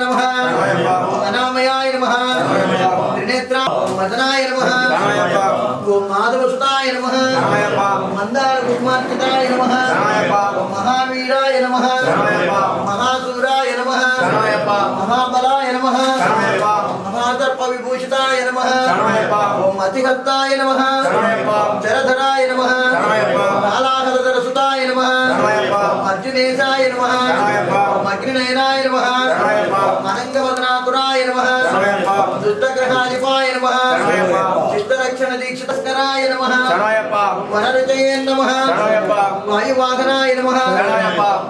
नमः ओम अनामयाय नमः त्रिनेत्रा मदनाय नमः ओम माधवसुताय नमः मंदार कुसुमार्चिताय नमः ओम महावीराय नमः महासूराय नमः महाबलाय नमः महादर्प विभूषिताय नमः ओम अतिहत्ताय नमः चरधराय नमः कालाहलधरसुताय नमः अर्जुनेशाय नमः अग्निनयनाय नमः अनंगवदनातुराय नमः दुष्टग्रहाधिपाय नमः चित्तरक्षण दीक्षितस्कराय नमः वनरुचये नमः वायुवाहनाय नमः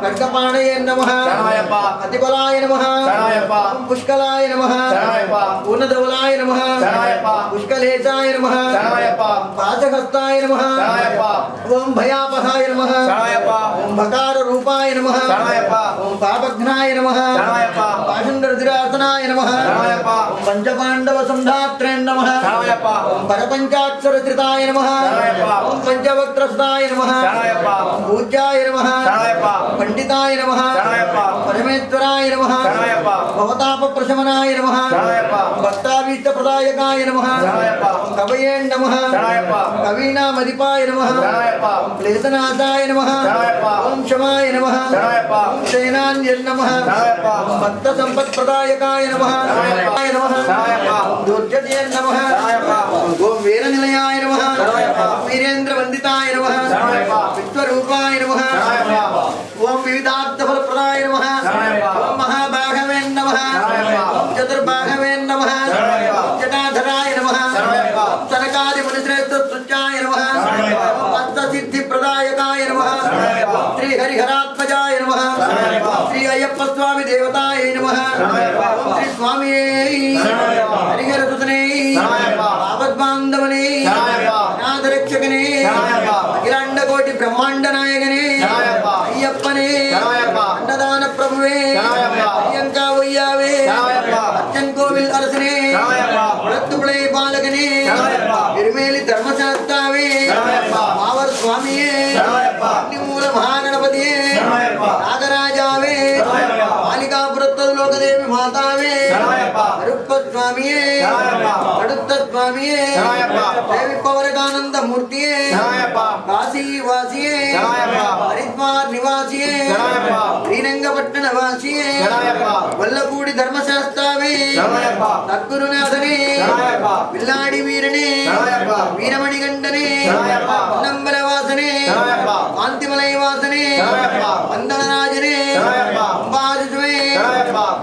खड्गपाणये नमः अतिबलाय नमः पुष्कलाय नमः पूर्णधवलाय नमः पुष्कलेशाय नमः पाशहस्ताय नमः ओम भयापहाय नमः ओम भकार रूपाय नमः ओम पापघ्नाय नमः पाषण्डरुधिरासनाय नमः पंचपांडव संधात्रे नमः ओम परपंचाक्षरधृताय नमः ओम पंचवक्त्रसुताय नमः पूज्याय नमः पंडिताय नमः परमेश्वराय नमः भवतापप्रशमनाय नमः भक्ताभीष्टप्रदायकाय नमः कवये नमः कवीनामधिपाय नमः क्लेशनाशाय नमः ओम क्षमाय नमः ओम सेनान्य नमः भक्तसंपत्प्रदायकाय नमः दुर्जय नमः ओम वीरनिलयाय नमः वीरेन्द्रवन्दिताय नमः विश्वरूपाय नमः ओम विविधार्थफलप्रदाय नमः ओम महाभागवे नमः ओम चतुर्भागवे नमः जटाधराय नमः सनकादिमुनिश्रेष्ठस्तुत्याय नमः अष्टसिद्धिप्रदायकाय नमः श्री हरिहरात्मजाय नमः श्री अय्यप्प स्वामी देवताय नमः श्री स्वामी हरिहरसुतने आपद्बान्धवने अनाथरक्षकने अखिलाण्डकोटि ब्रह्माण्ड नायकने अय्यप्पने अन्नदान प्रभुवे अय्यंका वैयावे अच्चन कोविल अरसने कुलत्तुपड़े बालकने इरुमेली धर्मशास्त्रावे मावर स्वामिये अग्निमूल महागणपतिये नागराजावे मालिकापुरत्तलोकदेवी मातावे रुक्पस्वामिये कड़ुत्तस्वामिये देवी पवरकानंद मूर्तिये काशी वासिये हरिद्वार निवासिये श्रीरंगपट्टण वासिये वल्लपूडी धर्मशास्त्रावे तत्गुरुनाथने विल्लाडी वीरने वीरमणिगंडने नंबरवासने कांतिमलय वासने वंदनराजने अंबाजुवे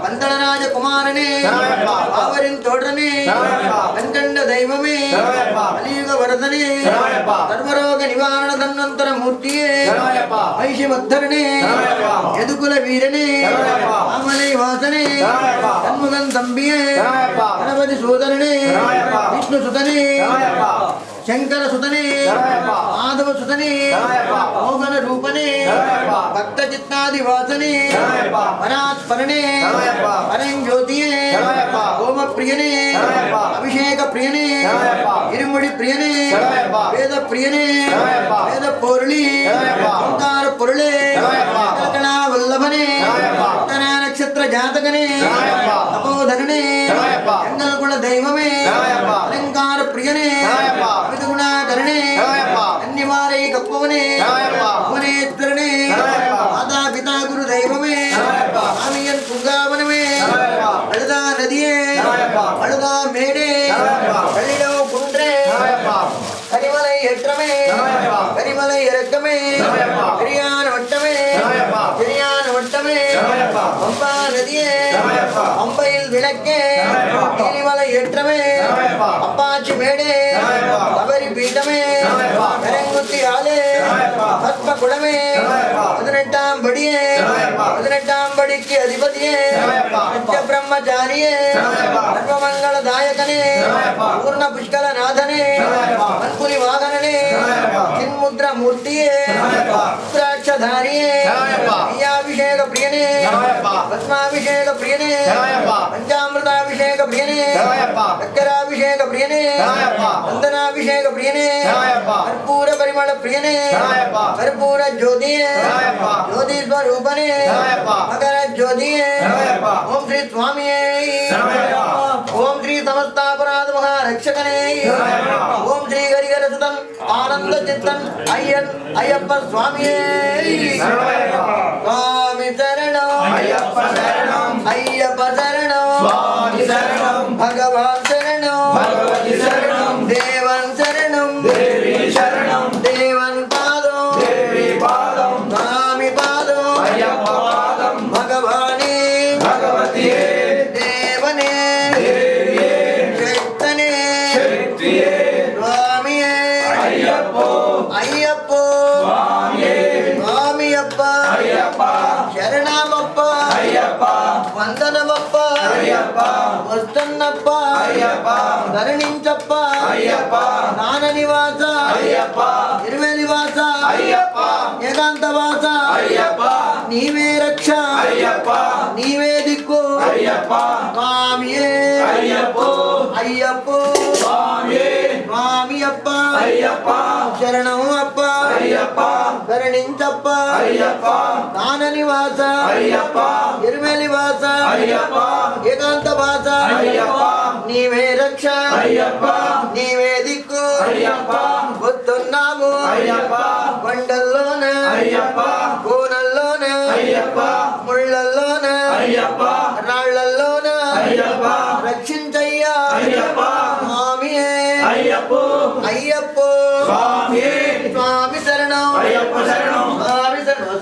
वंदनराज कुमारने आवरिन तोड़ने कंकंड दैवमे अलियुग वरदने सर्वरोग निवारण धन्वंतर मूर्तिये ऐशिमद्धरणे यदुकुल वीरने आमलय वासने तन्मुगन तंबिये गणपति सोदरने विष्णु सुतने शंकर सुतने माधव सुतने मोहन रूपने भक्त चित्तादि वासने अनात्परणे परं ज्योतिये ओम प्रियने अभिषेक प्रियने इरुमुडी प्रियने वेद प्रियने वेद पोरली ओंकार पोरले कल्कणा वल्लभने उत्तरा नक्षत्र जातकने तपोधरणे जंगल कुल दैवमे अलंकार प्रियने विदुगुणाकरणे अन्यवारे कप्पवने भुवनेश्वरने माता पिता गुरु दैवमे आमियन पुंगावनमे अळदा नदिये अळदा मेडे कलिलो कुंड्रे करिमलै एट्रमे करिमलै एरक्कमे किरियान वट्टमे पंपा नदिये पंपैल विलक्के नीलिमलै एट्रमे अप्पाची मेडे सबरी पीठमे करेंगुत्ती आले पद्म कुलमे 18 बड़िये 18 बड़िक्की अधिपतिये नित्य ब्रह्मचारिये सर्वमंगलदायकने पूर्ण पुष्कल नाथने मन्पुरी वाहनने चिन्मुद्रा मूर्तिये रुद्राक्षधारिये अभिषेक प्रियने भस्माभिषेक प्रियने पंचामृताभिषेक प्रियने चक्राभिषेक प्रियने वंदनाभिषेक प्रियने कर्पूर परिमल प्रियने कर्पूर ज्योतिये ज्योति स्वरूपने मकर ज्योतिये ओम श्री स्वामी ओम श्री समस्तापराध महारक्षकने ओम श्री हरिहर सुतन आनंद चित्तन अय्यप्पा स्वामी स्वामी शरणं अय्यप्पा शरणं स्वामी शरणं भगवान शरणं भगवती शरणं देवन शरणं देवी शरणं देवन पादं देवी पादं स्वामी पादं अय्यप्पा पादं भगवाने भगवती देवने देवी शक्तने शक्तिये स्वामी अय्यप्पो अय्यप्पो स्वामी स्वामीयप्पा अय्यप्पा शरणमप्पा अय्यप्पा वंदनमप्पा अय्यप्पा वस्तन्नप्पा अय्यप्पा धरणिंचप्पा अय्यप्पा दान निवास अय्यप्पा इरुवे निवास अय्यप्पा ఏకాంతవాస అయ్యప్ప నీవే రక్ష అయ్యప్ప నీవే దిక్కు అయ్యప్ప స్వామియే అయ్యప్పో అయ్యప్పో స్వామియే స్వామియప్ప అయ్యప్ప శరణం అప్ప అయ్యప్ప కరుణించప్ప అయ్యప్ప దాన నివాస అయ్యప్ప ఇరువే నివాస అయ్యప్ప ఏకాంతవాస అయ్యప్ప నీవే రక్ష అయ్యప్ప నీవే దిక్కు అయ్యప్ప వస్తున్నాము అయ్యప్ప కొండల్లోన అయ్యప్ప కోనల్లోన అయ్యప్ప ముళ్ళల్లోన అయ్యప్ప రాళ్ళల్లోన అయ్యప్ప రక్షించయ్యా అయ్యప్ప స్వామియే అయ్యప్పో అయ్యప్పో స్వామియే స్వామి శరణం అయ్యప్ప శరణం స్వామి శరణం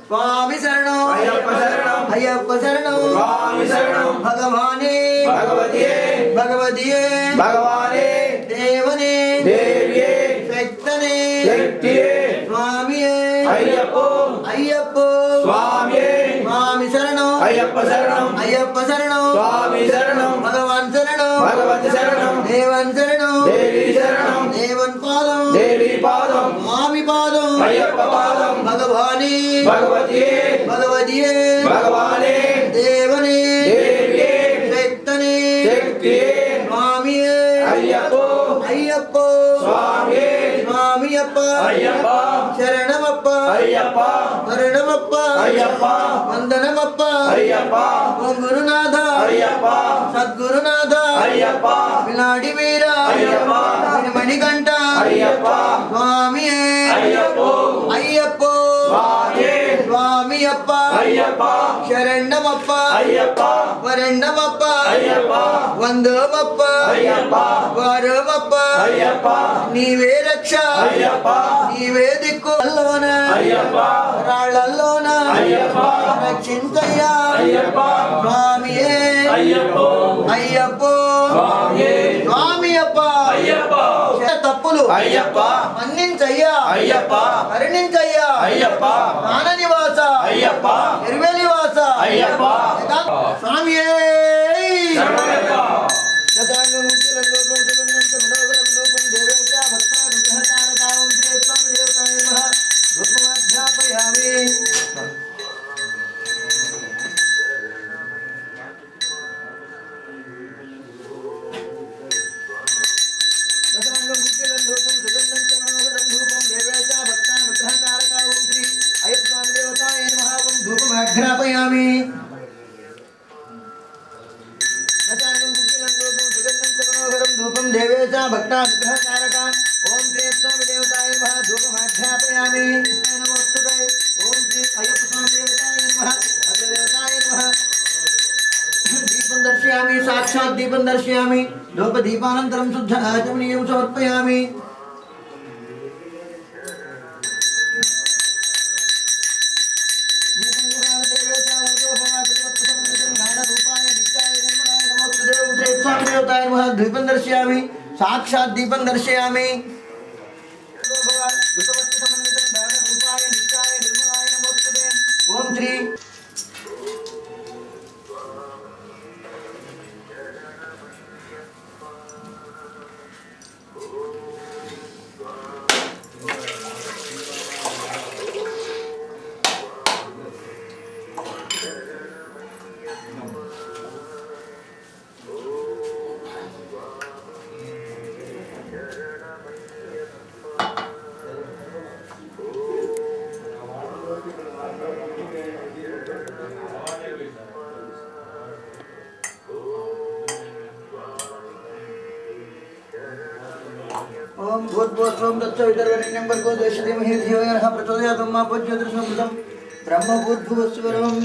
స్వామి శరణం అయ్యప్ప శరణం అయ్యప్ప శరణం స్వామి శరణం భగవానే భగవతియే భగవతియే భగవానే దేవనే దేవియే శక్తనే శక్తియే స్వామియే అయ్యప్పో అయ్యప్పో స్వామియే స్వామి శరణం అయ్యప్ప శరణం అయ్యప్ప శరణం స్వామి శరణం భగవాన్ శరణం భగవతి శరణం దేవన్ శరణం దేవి శరణం దేవన్ పాదం దేవి పాదం స్వామి పాదం అయ్యప్ప పాదం భగవానే భగవతియే భగవతియే భగవానే దేవనే దేవియే శక్తనే శక్తియే స్వామియే అయ్యప్పో అయ్యప్పో స్వామియే స్వామియప్ప అయ్యప్ప శరణమప్ప అయ్యప్ప వరణమప్ప అయ్యప్ప వందనమప్ప అయ్యప్ప ఓం గురునాథ అయ్యప్ప సద్గురునాథ అయ్యప్ప వినాడి వీర అయ్యప్ప మణికంఠ అయ్యప్ప స్వామియే అయ్యప్పో అయ్యప్పో స్వామియే స్వామియప్ప అయ్యప్ప శరణమప్ప అయ్యప్ప వరణమప్ప అయ్యప్ప వందమప్ప అయ్యప్ప వారమప్ప అయ్యప్ప నీవే రక్ష అయ్యప్ప నీవే దిక్కు అల్లోన అయ్యప్ప రాళ్ళల్లోన అయ్యప్ప రక్షించయ్యా అయ్యప్ప స్వామియే అయ్యప్పో అయ్యప్పో స్వామియే స్వామియప్ప అయ్యప్ప తప్పులు అయ్యప్ప మన్నించయ్యా అయ్యప్ప కరుణించయ్యా అయ్యప్ప దాన నివాస అయ్యప్ప ఇరువే నివాస అయ్యప్ప స్వామియే साक्षात् दीपं दर्शयामि धूपदीपानन्तरं शुद्ध आचमनीयं समर्पयामि दीपं दर्शयामि साक्षात् दीपं दर्शयामि ओम श्री ओम भूर्भुवस्वं तत्सवितर्वरेण्यं भर्गो देवस्य धीमहि धियो यो नः प्रचोदयात् मा पूज्योतिर्संस्कृतं ब्रह्म भूर्भुवस्वरम्